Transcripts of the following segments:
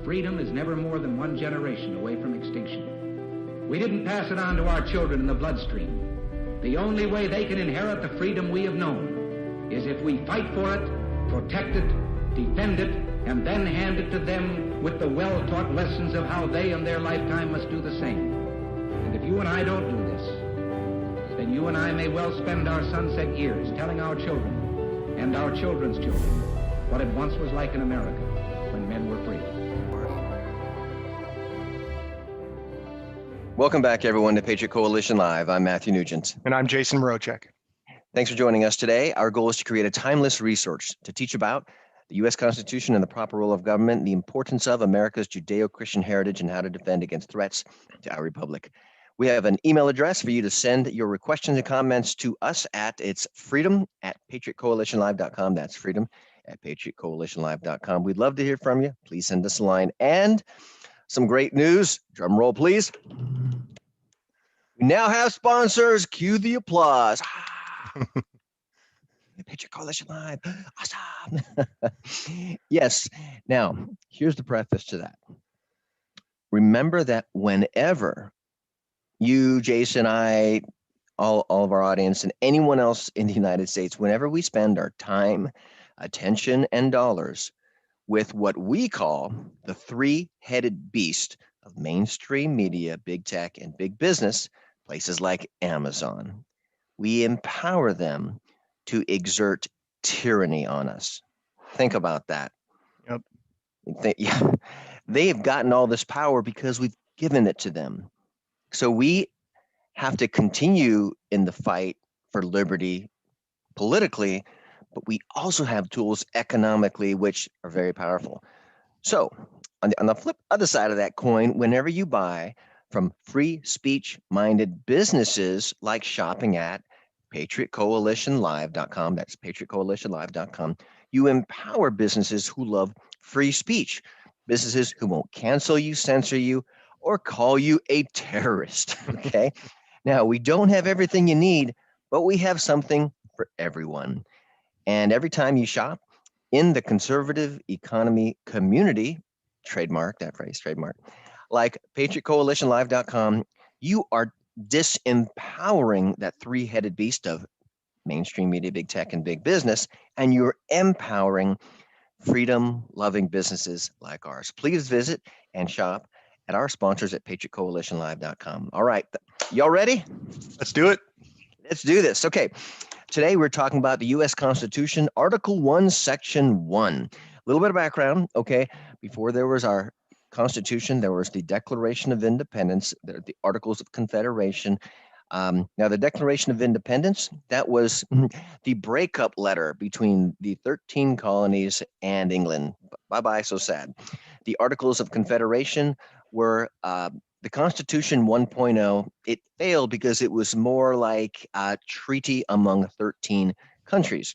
freedom is never more than one generation away from extinction. We didn't pass it on to our children in the bloodstream. The only way they can inherit the freedom we have known is if we fight for it, protect it, defend it, and then hand it to them with the well-taught lessons of how they in their lifetime must do the same. And if you and I don't do this, then you and I may well spend our sunset years telling our children and our children's children what it once was like in America when men were free. Welcome back, everyone, to Patriot Coalition Live. I'm Matthew Nugent. And I'm Jason Mroczek. Thanks for joining us today. Our goal is to create a timeless resource to teach about the U.S. Constitution and the proper role of government, the importance of America's Judeo-Christian heritage, and how to defend against threats to our republic. We have an email address for you to send your questions and comments to us at. It's freedom@patriotcoalitionlive.com. That's freedom@patriotcoalitionlive.com. We'd love to hear from you. Please send us a line. And some great news. Drum roll, please. We now have sponsors. Cue the applause. Patriot Coalition Live. Awesome. Yes. Now, here's the preface to that. Remember that whenever you, Jason, I, all of our audience, and anyone else in the United States, whenever we spend our time, attention, and dollars with what we call the three-headed beast of mainstream media, big tech, and big business, places like Amazon, we empower them to exert tyranny on us. Think about that. Yep. Yeah, they have gotten all this power because we've given it to them. So we have to continue in the fight for liberty politically, but we also have tools economically, which are very powerful. So on the flip other side of that coin, whenever you buy from free speech-minded businesses like shopping at patriotcoalitionlive.com, that's patriotcoalitionlive.com, you empower businesses who love free speech, businesses who won't cancel you, censor you, or call you a terrorist, okay? Now, we don't have everything you need, but we have something for everyone. And every time you shop in the conservative economy community, trademark, that phrase, trademark, like patriotcoalitionlive.com, you are disempowering that three-headed beast of mainstream media, big tech, and big business, and you're empowering freedom-loving businesses like ours. Please visit and shop at our sponsors at patriotcoalitionlive.com. All right, y'all ready? Let's do it. Let's do this. Okay, today we're talking about the U.S. Constitution, Article 1, Section 1. A little bit of background, okay? Before there was our Constitution, there was the Declaration of Independence, the Articles of Confederation. Now, the Declaration of Independence, that was the breakup letter between the 13 colonies and England. Bye-bye, so sad. The Articles of Confederation were the Constitution 1.0. It failed because it was more like a treaty among 13 countries,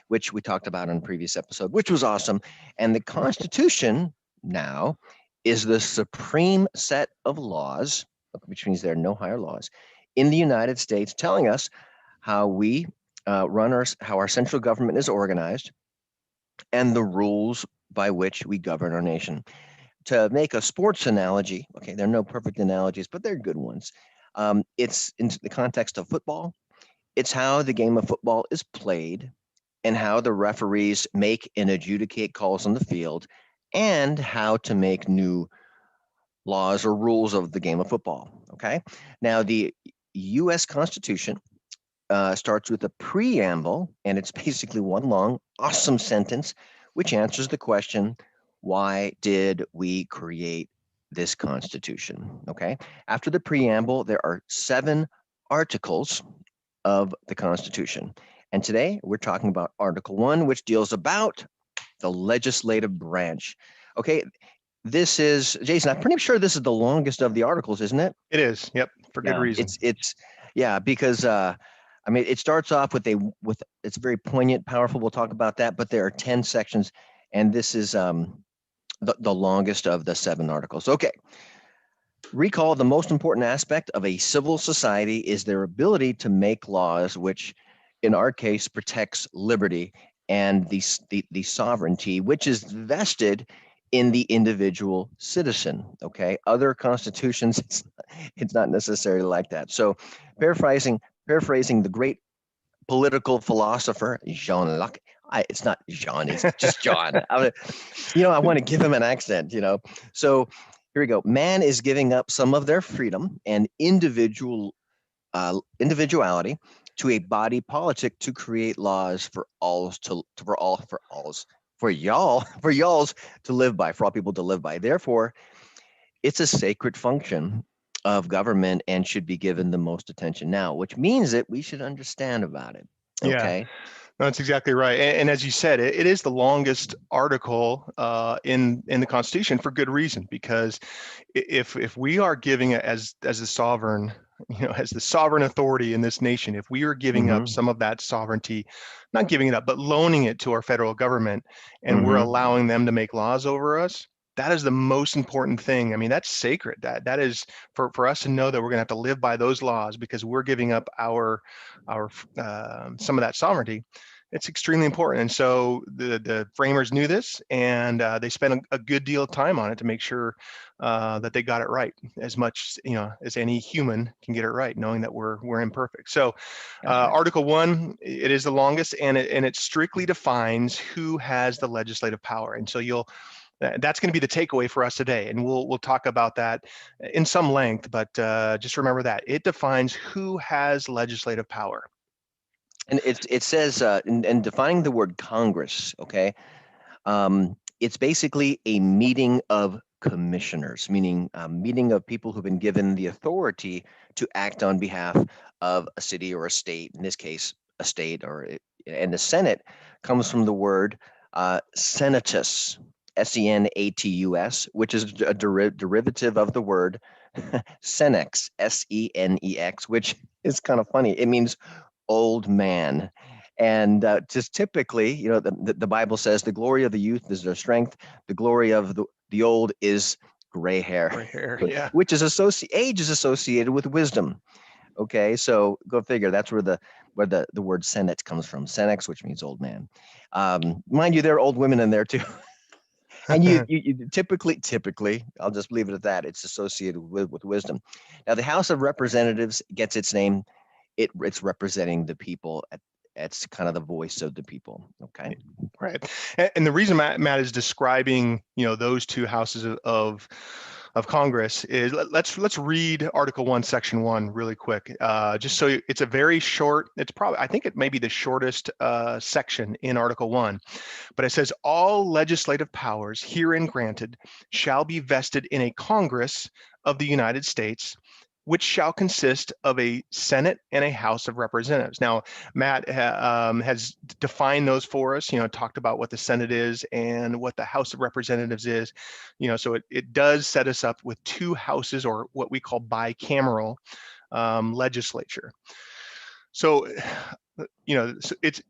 which we talked about in a previous episode, which was awesome. And the Constitution now is the supreme set of laws, which means there are no higher laws, in the United States, telling us how we how our central government is organized, and the rules by which we govern our nation. To make a sports analogy, okay, there are no perfect analogies, but they're good ones. It's in the context of football. It's how the game of football is played and how the referees make and adjudicate calls on the field, and how to make new laws or rules of the game of football, okay? Now, the U.S. Constitution starts with a preamble, and it's basically one long, awesome sentence, which answers the question, why did we create this Constitution, okay? After the preamble, there are 7 articles of the Constitution. And today, we're talking about Article 1, which deals about the legislative branch. Okay, this is, Jason, I'm pretty sure this is the longest of the articles, isn't it? It is, yep, for good reason. It's yeah, because I mean, it starts off with it's very poignant, powerful. We'll talk about that, but there are 10 sections, and this is the longest of the 7 articles. Okay. Recall, the most important aspect of a civil society is their ability to make laws, which in our case protects liberty and the sovereignty, which is vested in the individual citizen. Okay, other constitutions, it's not necessarily like that. So, paraphrasing the great political philosopher Jean Locke. It's not Jean, it's just John. I want to give him an accent. So here we go. Man is giving up some of their freedom and individuality to a body politic to create laws for alls for y'all's to live by, for all people to live by. Therefore, it's a sacred function of government and should be given the most attention now, which means that we should understand about it. Okay. Yeah. No, that's exactly right. And as you said, it is the longest article in the Constitution for good reason, because if we are giving it as the sovereign, as the sovereign authority in this nation, if we are giving up some of that sovereignty, not giving it up, but loaning it to our federal government, and we're allowing them to make laws over us, that is the most important thing. I mean, that's sacred. That is for us to know that we're going to have to live by those laws because we're giving up our some of that sovereignty. It's extremely important. And so the framers knew this, and they spent a good deal of time on it to make sure that they got it right, as much as any human can get it right, knowing that we're imperfect. So Article 1, it is the longest, and it strictly defines who has the legislative power. And so that's going to be the takeaway for us today, and we'll talk about that in some length. But just remember that it defines who has legislative power. And it says in defining the word Congress, okay, it's basically a meeting of commissioners, meaning a meeting of people who've been given the authority to act on behalf of a city or a state. In this case, a state, and the Senate comes from the word senatus. Senatus, which is a derivative of the word senex, senex, which is kind of funny. It means old man. And just typically, the Bible says the glory of the youth is their strength. The glory of the old is gray hair. Gray hair, yeah. Which is age is associated with wisdom. Okay, so go figure. That's where the word senate comes from. Senex, which means old man. Mind you, there are old women in there too. And you typically, I'll just leave it at that. It's associated with wisdom. Now, the House of Representatives gets its name. It's representing the people. It's kind of the voice of the people. Okay. Right. And the reason Matt is describing, those two houses of Congress is let's read Article 1, Section 1 really quick. Just so it's a very short, I think it may be the shortest section in Article 1, but it says all legislative powers herein granted shall be vested in a Congress of the United States, which shall consist of a Senate and a House of Representatives. Now, Matt has defined those for us, talked about what the Senate is and what the House of Representatives is, so it does set us up with two houses, or what we call bi-cameral legislature. So, it's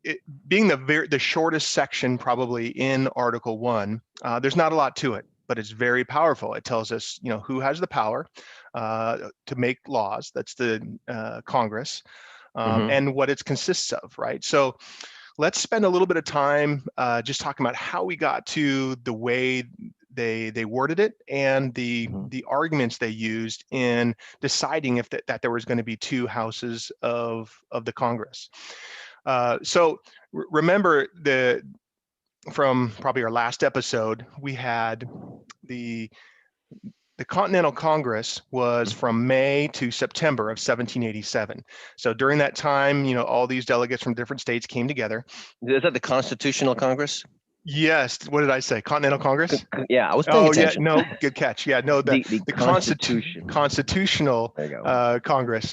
being the shortest section probably in Article 1, there's not a lot to it, but it's very powerful. It tells us, who has the power to make laws. That's the Congress, and what it consists of, right? So let's spend a little bit of time just talking about how we got to the way they worded it, and the arguments they used in deciding if that there was going to be two houses of the Congress. So remember from probably our last episode, we had the Continental Congress was from May to September of 1787. So during that time, all these delegates from different states came together. Is that the Constitutional Congress? Yes. What did I say? Continental Congress? Yeah, I was paying attention. Yeah, no, good catch. Yeah, no, the Constitution. Constitutional Congress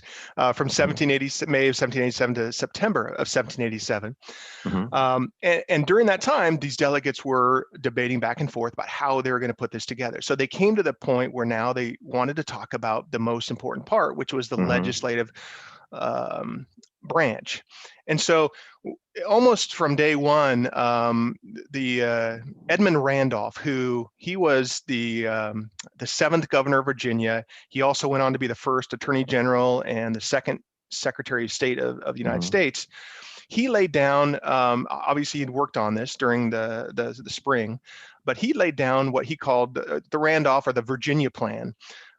from May of 1787 to September of 1787. And during that time, these delegates were debating back and forth about how they were going to put this together. So they came to the point where now they wanted to talk about the most important part, which was the legislative branch. And so almost from day one, the Edmund Randolph, he was the 7th governor of Virginia. He also went on to be the first attorney general and the 2nd secretary of state of the United States. he laid down, obviously he'd worked on this during the spring, but he laid down what he called the Randolph or the Virginia Plan.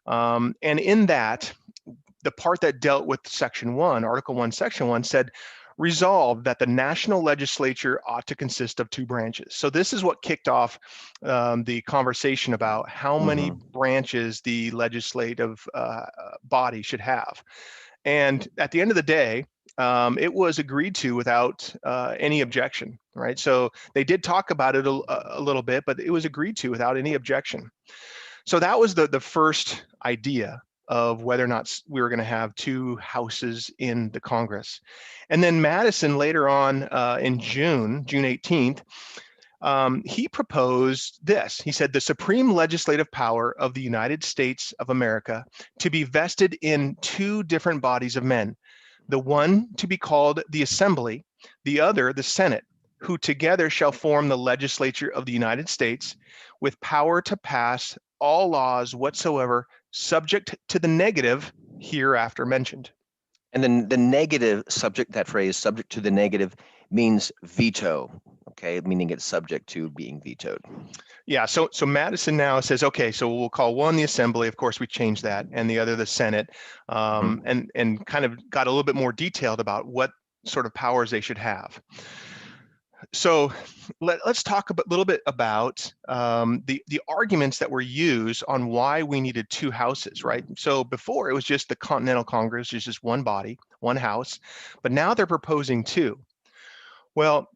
And in that, the part that dealt with Section 1, Article 1, Section 1 said, resolved that the national legislature ought to consist of 2 branches. So this is what kicked off the conversation about how many branches the legislative body should have. And at the end of the day, it was agreed to without any objection, right? So they did talk about it a little bit, but it was agreed to without any objection. So that was the first idea of whether or not we were going to have 2 houses in the Congress. And then Madison later on in June 18th, he proposed this. He said, the supreme legislative power of the United States of America to be vested in 2 different bodies of men, the one to be called the Assembly, the other the Senate, who together shall form the legislature of the United States, with power to pass all laws whatsoever, subject to the negative hereafter mentioned. And then the negative subject, that phrase, subject to the negative, means veto, okay, meaning it's subject to being vetoed. Yeah, so Madison now says, okay, so we'll call one the Assembly, of course we changed that, and the other the Senate, and kind of got a little bit more detailed about what sort of powers they should have. So let's talk a little bit about the arguments that were used on why we needed 2 houses, right? So before it was just the Continental Congress, it's just one body, one house, but now they're proposing 2. Well,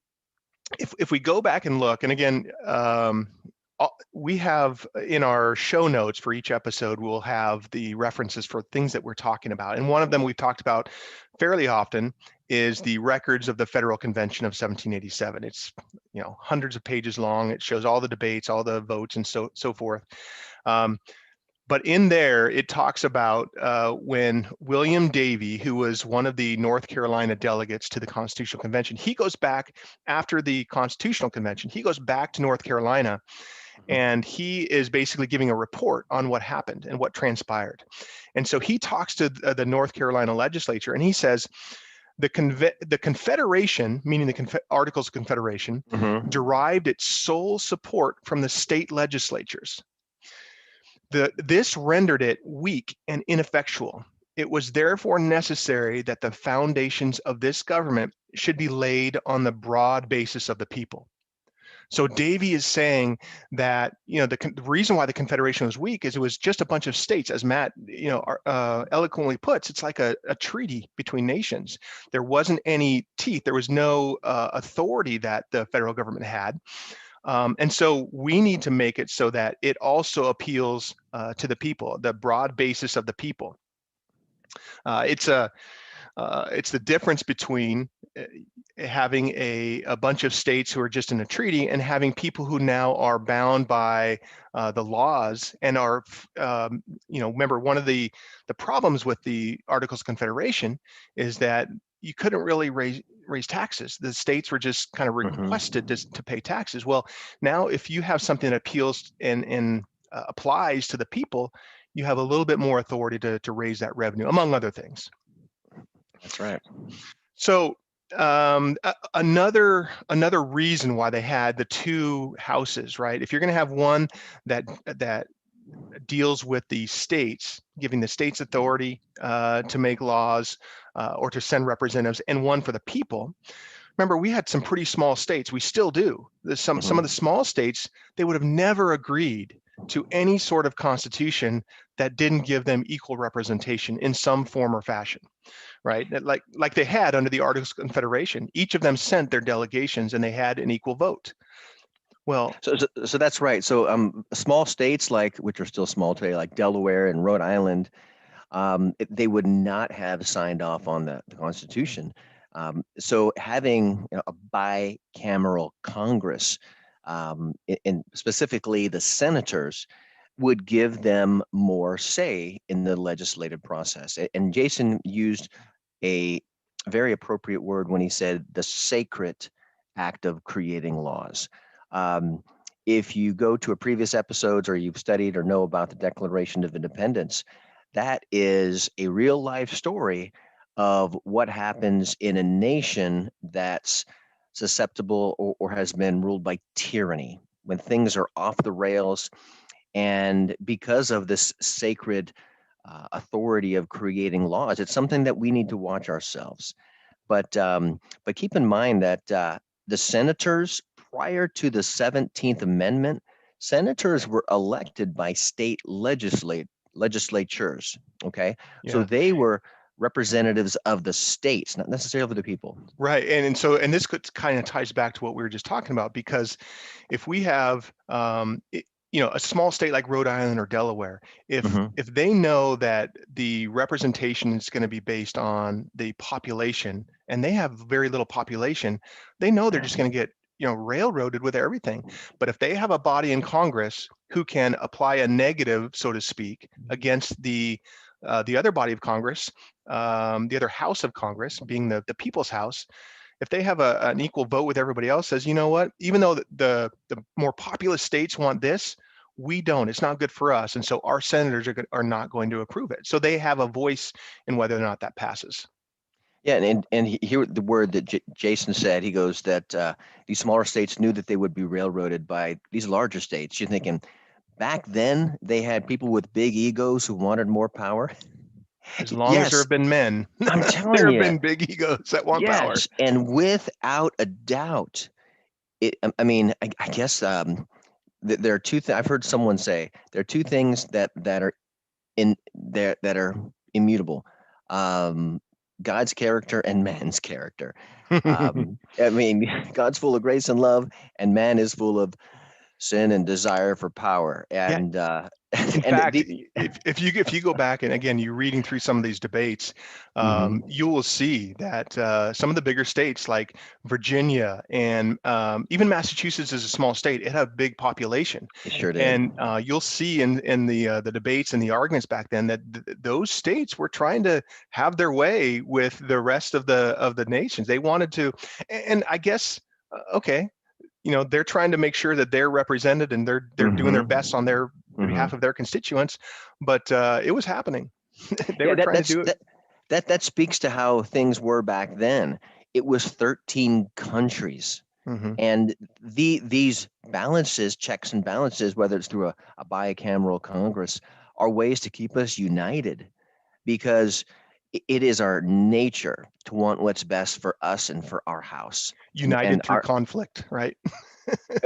if we go back and look, and again, we have in our show notes for each episode, we'll have the references for things that we're talking about. And one of them we've talked about fairly often is the records of the Federal Convention of 1787. It's, you know, hundreds of pages long. It shows all the debates, all the votes, and so forth. But in there, it talks about when William Davie, who was one of the North Carolina delegates to the Constitutional Convention, he goes back after the Constitutional Convention. He goes back to North Carolina, and he is basically giving a report on what happened and what transpired. And so he talks to the North Carolina legislature, and he says, the Confederation, meaning the Articles of Confederation, derived its sole support from the state legislatures. This rendered it weak and ineffectual. It was therefore necessary that the foundations of this government should be laid on the broad basis of the people. So Davie is saying that, you know, the reason why the Confederation was weak is it was just a bunch of states, as Matt, you know, eloquently puts. It's like a treaty between nations. There wasn't any teeth. There was no authority that the federal government had. And so we need to make it so that it also appeals to the people, the broad basis of the people. It's the difference between having a bunch of states who are just in a treaty and having people who now are bound by the laws and are, you know, remember, one of the problems with the Articles of Confederation is that you couldn't really raise taxes. The states were just kind of requested to pay taxes. Well, now if you have something that appeals and applies to the people, you have a little bit more authority to raise that revenue, among other things. That's right. So another reason why they had the 2 houses, right? If you're going to have one that deals with the states, giving the states authority to make laws or to send representatives, and one for the people. Remember, we had some pretty small states. We still do. Some of the small states, they would have never agreed to any sort of constitution that didn't give them equal representation in some form or fashion, right? Like they had under the Articles of Confederation. Each of them sent their delegations and they had an equal vote. Well, so that's right. So small states, like, which are still small today, like Delaware and Rhode Island, they would not have signed off on the Constitution. So having, you know, a bicameral Congress, and specifically the senators, would give them more say in the legislative process. And Jason used a very appropriate word when he said the sacred act of creating laws. If you go to a previous episodes, or you've studied or know about the Declaration of Independence, that is a real life story of what happens in a nation that's susceptible or has been ruled by tyranny, when things are off the rails. And because of this sacred authority of creating laws, it's something that we need to watch ourselves. But keep in mind that the senators, prior to the 17th Amendment, senators were elected by state legislatures. Okay, so Yeah. they were representatives of the states, not necessarily of the people. Right. And this kind of ties back to what we were just talking about, because if we have a small state like Rhode Island or Delaware, Mhm. if they know that the representation is going to be based on the population, and they have very little population, they know they're just going to get railroaded with everything. But if they have a body in Congress who can apply a negative, so to speak, against the other body of Congress, the other house of Congress, being the people's house, if they have an equal vote with everybody else, says, you know what, even though the more populous states want this, we don't. It's not good for us, and so our senators are not going to approve it. So they have a voice in whether or not that passes. Yeah, and here the word that Jason said, he goes that these smaller states knew that they would be railroaded by these larger states. You're thinking back then they had people with big egos who wanted more power. As long as there Yes, have been men, I'm there telling have you. been big egos that want power. Yes, and without a doubt, I mean, I guess there are two things I've heard someone say. There are two things that are in there that are immutable: um, God's character and man's character. I mean, God's full of grace and love, and man is full of sin and desire for power. Yeah. And In and fact, the if you go back and again you're reading through some of these debates, Mhm. you will see that some of the bigger states like Virginia and even Massachusetts is a small state. It had a big population, It sure did. and you'll see in the debates and the arguments back then that those states were trying to have their way with the rest of the nations. They wanted to, and I guess okay, they're trying to make sure that they're represented and they're doing their Hmm. best on their Hmm. behalf of their constituents, but it was happening. They Yeah, were trying to do it. that speaks to how things were back then. It was 13 countries. Hmm. And these balances, checks and balances, whether it's through a bicameral Congress, are ways to keep us united because it is our nature to want what's best for us and for our house. And United through our conflict, right?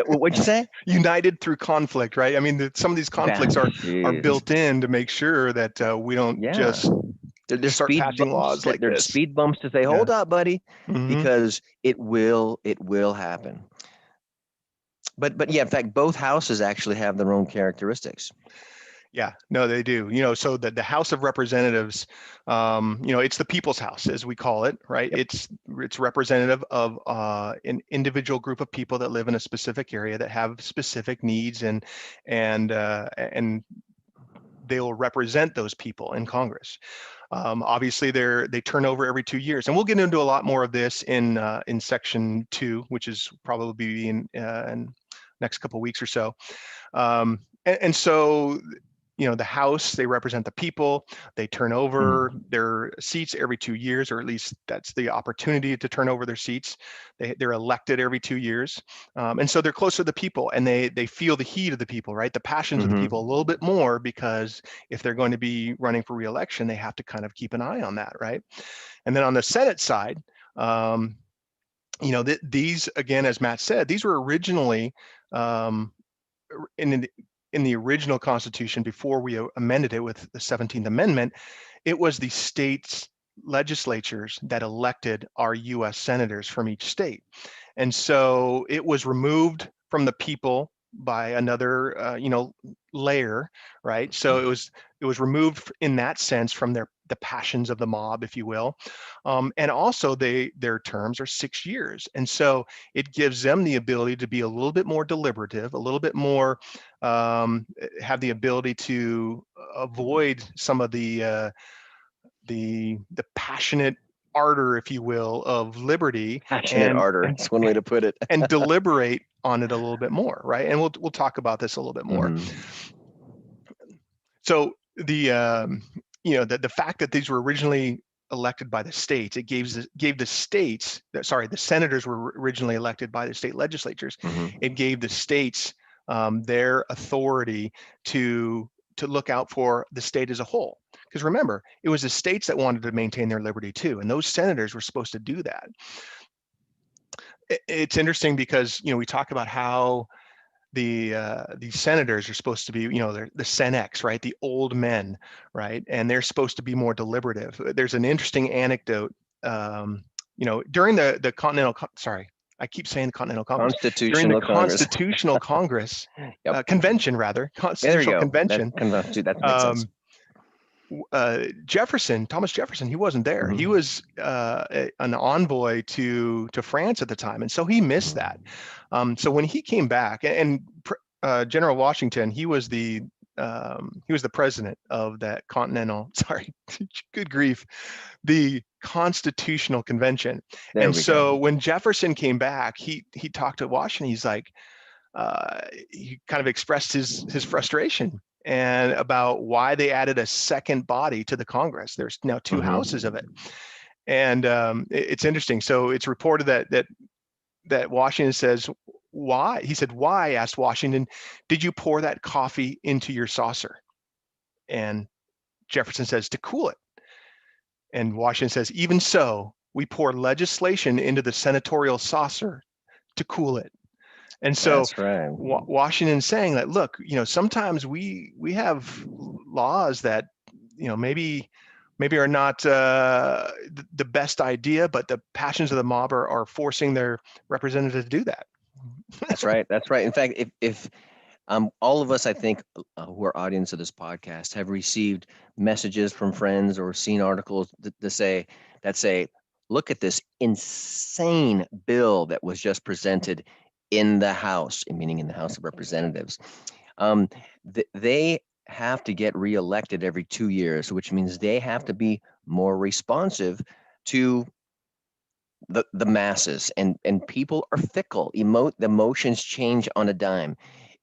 what'd you say? United through conflict, right? I mean, some of these conflicts are Jeez. built in to make sure that we don't Yeah. just There's start speed passing bumps. laws like There's this. speed bumps to say, Yeah. hold up, buddy, Hmm. because it will happen. But yeah, in fact, both houses actually have their own characteristics. Yeah, no, they do. So the House of Representatives, it's the people's house, as we call it, right? Yep. It's representative of an individual group of people that live in a specific area that have specific needs, and they will represent those people in Congress. Obviously, they turn over every 2 years, and we'll get into a lot more of this in section 2, which is probably in next couple of weeks or so. And so the House, they represent the people. They turn over Mhm. their seats every 2 years, or at least that's the opportunity to turn over their seats. They're elected every 2 years, and so they're closer to the people, and they feel the heat of the people, right? The passions of the people a Mhm. little bit more, because if they're going to be running for reelection, they have to kind of keep an eye on that, right? And then on the Senate side, these, again, as Matt said, these were originally um, in the original Constitution, before we amended it with the 17th Amendment. It was the states' legislatures that elected our U.S. senators from each state. And so it was removed from the people by another, layer, right? So it was removed in that sense from the passions of the mob, if you will, and also their terms are 6 years, and so it gives them the ability to be a little bit more deliberative, a little bit more, have the ability to avoid some of the passionate ardor, if you will, of liberty, Passionate and ardor. It's one way to put it. and deliberate on it a little bit more, right? And we'll talk about this a little bit more. Mhm. So the fact that these were originally elected by the states. It gave the states, sorry, the senators were originally elected by the state legislatures. It gave the states their authority to look out for the state as a whole. Because remember, it was the states that wanted to maintain their liberty too, and those senators were supposed to do that. It's interesting because, you know, we talk about how these senators are supposed to be, you know, they're the Senex, right? The old men, right? And they're supposed to be more deliberative. There's an interesting anecdote, you know, during the Continental, sorry, I keep saying Continental Congress. During the Constitutional Congress, Yep. Convention rather, Constitutional Convention. That makes sense. Thomas Jefferson, he wasn't there. He was an envoy to France at the time, and so he missed that. So when he came back, and General Washington, he was the president of that Continental. Sorry, good grief, the Constitutional Convention. And so when Jefferson came back, he talked to Washington. He's like, he kind of expressed his frustration and about why they added a second body to the Congress. There's now two houses of it. And it's interesting. So it's reported that Washington says, why? He said, why, asked Washington, did you pour that coffee into your saucer? And Jefferson says, to cool it. And Washington says, even so, we pour legislation into the senatorial saucer to cool it. And so Washington's saying that, look, you know, sometimes we have laws that, you know, maybe are not the best idea, but the passions of the mob are forcing their representatives to do that. That's right. That's right. In fact, if all of us, I think, who are audience of this podcast have received messages from friends or seen articles that say, look at this insane bill that was just presented in the House, meaning in the House of Representatives. They have to get reelected every 2 years, which means they have to be more responsive to the masses, and people are fickle. The emotions change on a dime.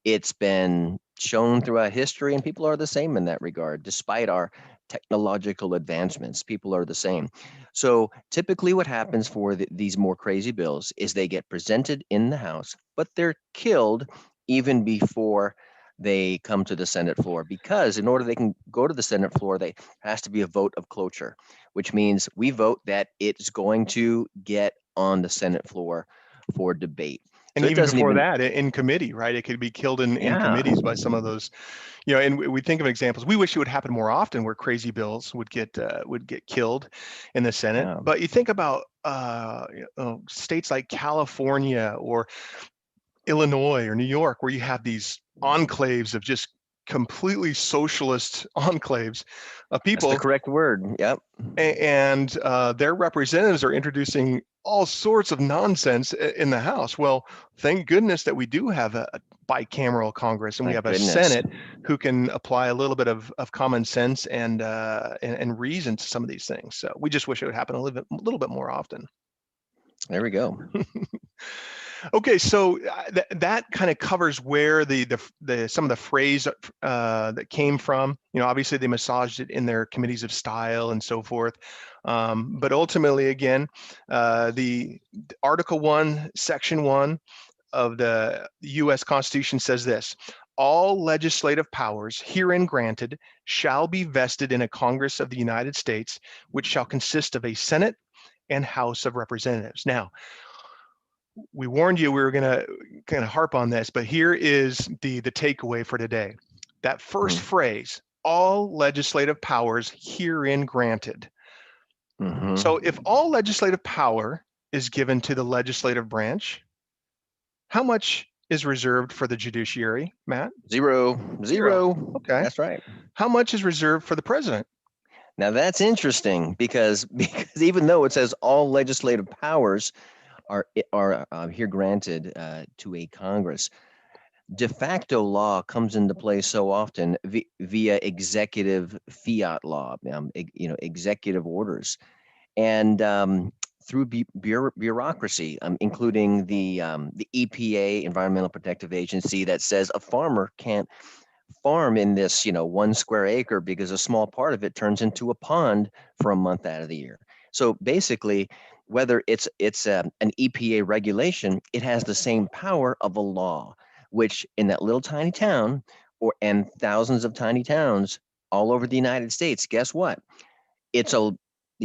It's been shown throughout history, and people are the same in that regard. Despite our technological advancements, people are the same. So typically what happens for these more crazy bills is they get presented in the House, but they're killed even before they come to the Senate floor, because in order they can go to the Senate floor, there has to be a vote of cloture, which means we vote that it's going to get on the Senate floor for debate. And so even before that, in committee, right? It could be killed in committees by some of those, you know. And we think of examples. We wish it would happen more often, where crazy bills would get killed in the Senate. Yeah. But you think about states like California or Illinois or New York, where you have these enclaves of just completely socialist enclaves of people. That's the correct word. Yep. And their representatives are introducing all sorts of nonsense in the House. Well, thank goodness that we do have a bicameral Congress, and we have a Senate who can apply a little bit of common sense and reason to some of these things. So we just wish it would happen a little bit more often. There we go. Okay, so that kind of covers where the some of the phrase that came from. You know, obviously they massaged it in their committees of style and so forth. But ultimately, again, the Article 1, Section 1 of the U.S. Constitution says this: all legislative powers herein granted shall be vested in a Congress of the United States, which shall consist of a Senate and House of Representatives. Now, we warned you we were going to kind of harp on this, but here is the takeaway for today. That first phrase, all legislative powers herein granted. So if all legislative power is given to the legislative branch, how much is reserved for the judiciary, Matt? Zero. Okay. That's right. How much is reserved for the president? Now that's interesting because even though it says all legislative powers are here granted to a Congress, de facto law comes into play so often via executive fiat law, executive orders, and through bureaucracy, including the EPA, Environmental Protective Agency, that says a farmer can't farm in this, 1 square acre because a small part of it turns into a pond for a month out of the year. So basically, whether it's an EPA regulation, it has the same power of a law, which in that little tiny town and thousands of tiny towns all over the United States, guess what? It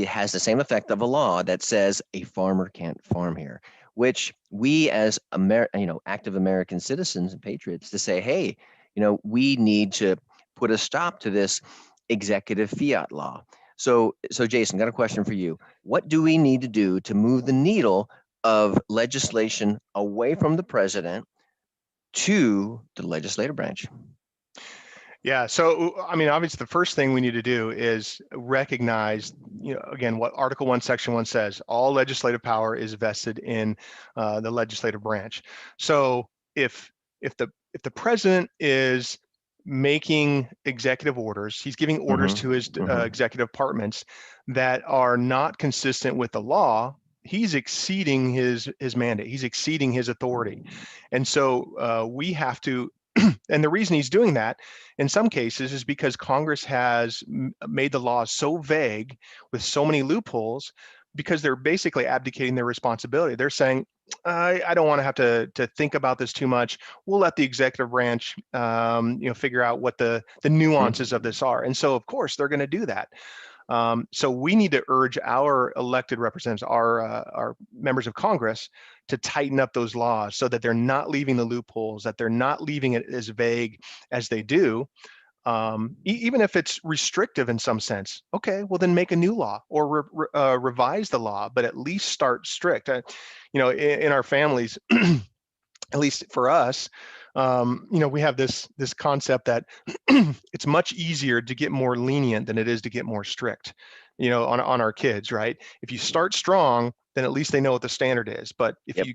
has the same effect of a law that says a farmer can't farm here, which we as active American citizens and patriots to say, hey, we need to put a stop to this executive fiat law. So Jason, got a question for you. What do we need to do to move the needle of legislation away from the president to the legislative branch? Yeah. So, I mean, obviously, the first thing we need to do is recognize, again, what Article 1, Section 1 says. All legislative power is vested in the legislative branch. So, if the president is making executive orders, he's giving orders to his executive departments that are not consistent with the law, he's exceeding his mandate. He's exceeding his authority. And so we have to, and the reason he's doing that in some cases is because Congress has made the laws so vague with so many loopholes, because they're basically abdicating their responsibility. They're saying, I don't want to have to think about this too much. We'll let the executive branch, figure out what the nuances of this are. And so, of course, they're going to do that. So we need to urge our elected representatives, our members of Congress, to tighten up those laws so that they're not leaving the loopholes, that they're not leaving it as vague as they do. Even if it's restrictive in some sense, okay, well then make a new law or revise the law, but at least start strict. In our families, at least for us, we have this concept that it's much easier to get more lenient than it is to get more strict, on our kids, right? If you start strong, then at least they know what the standard is. But if you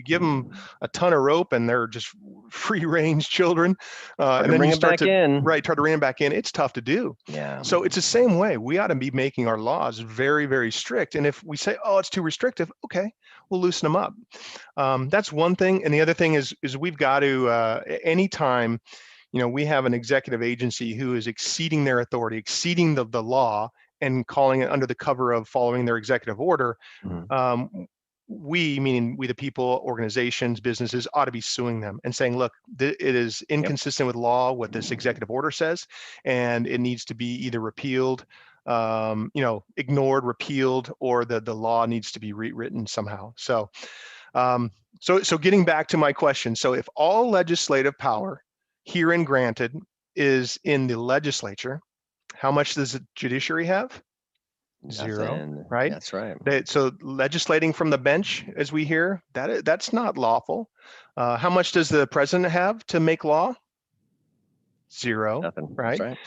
give them a ton of rope and they're just free range children, and then you start to try to rein them back in, it's tough to do. Yeah. So it's the same way. We ought to be making our laws very, very strict. And if we say, oh, it's too restrictive, okay, we'll loosen them up. That's one thing. And the other thing is we've got to, anytime, we have an executive agency who is exceeding their authority, exceeding the law, and calling it under the cover of following their executive order, we, meaning we the people, organizations, businesses, ought to be suing them and saying, look, it is inconsistent with law what this executive order says, and it needs to be either repealed, ignored, repealed, or the law needs to be rewritten somehow. So getting back to my question, so if all legislative power herein granted is in the legislature, how much does the judiciary have? Zero. Nothing. Right? That's right. So legislating from the bench, as we hear, that's not lawful. How much does the president have to make law? Zero. Nothing. Right? That's right.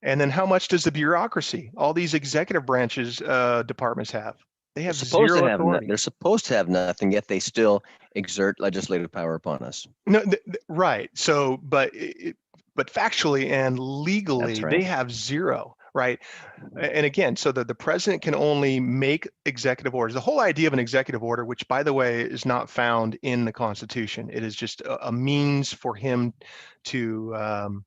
And then how much does the bureaucracy, all these executive branches, departments have? They have zero authority. They're supposed to have nothing, yet they still exert legislative power upon us. No, right. So, but factually and legally, right. They have zero. Right. And again, so the president can only make executive orders. The whole idea of an executive order, which, by the way, is not found in the Constitution. It is just a means for him to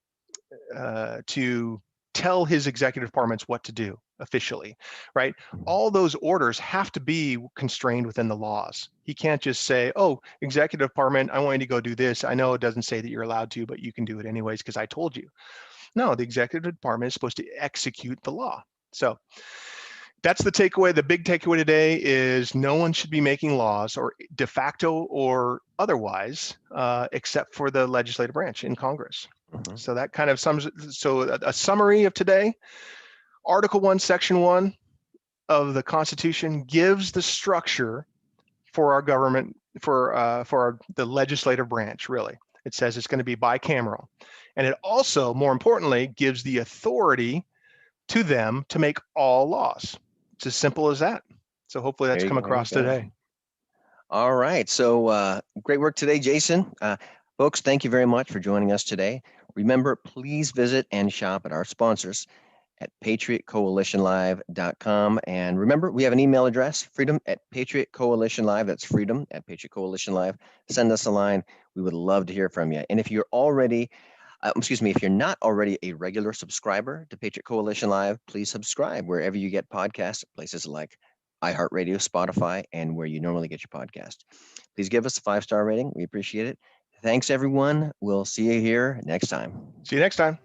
tell his executive departments what to do officially, right? All those orders have to be constrained within the laws. He can't just say, oh, executive department, I want you to go do this. I know it doesn't say that you're allowed to, but you can do it anyways because I told you. No, the executive department is supposed to execute the law. So that's the takeaway. The big takeaway today is no one should be making laws, or de facto or otherwise, except for the legislative branch in Congress. So that kind of sums it. So a summary of today: Article 1, Section 1 of the Constitution gives the structure for our government, for the legislative branch, really. It says it's going to be bicameral. And it also, more importantly, gives the authority to them to make all laws. It's as simple as that. So hopefully that's come across today. All right. So great work today, Jason. Folks, thank you very much for joining us today. Remember, please visit and shop at our sponsors at patriotcoalitionlive.com. And remember, we have an email address, freedom@patriotcoalitionlive. That's freedom@patriotcoalitionlive. Send us a line. We would love to hear from you. And if you're already Excuse me, if you're not already a regular subscriber to Patriot Coalition Live, please subscribe wherever you get podcasts, places like iHeartRadio, Spotify, and where you normally get your podcast. Please give us a 5-star rating. We appreciate it. Thanks, everyone. We'll see you here next time. See you next time.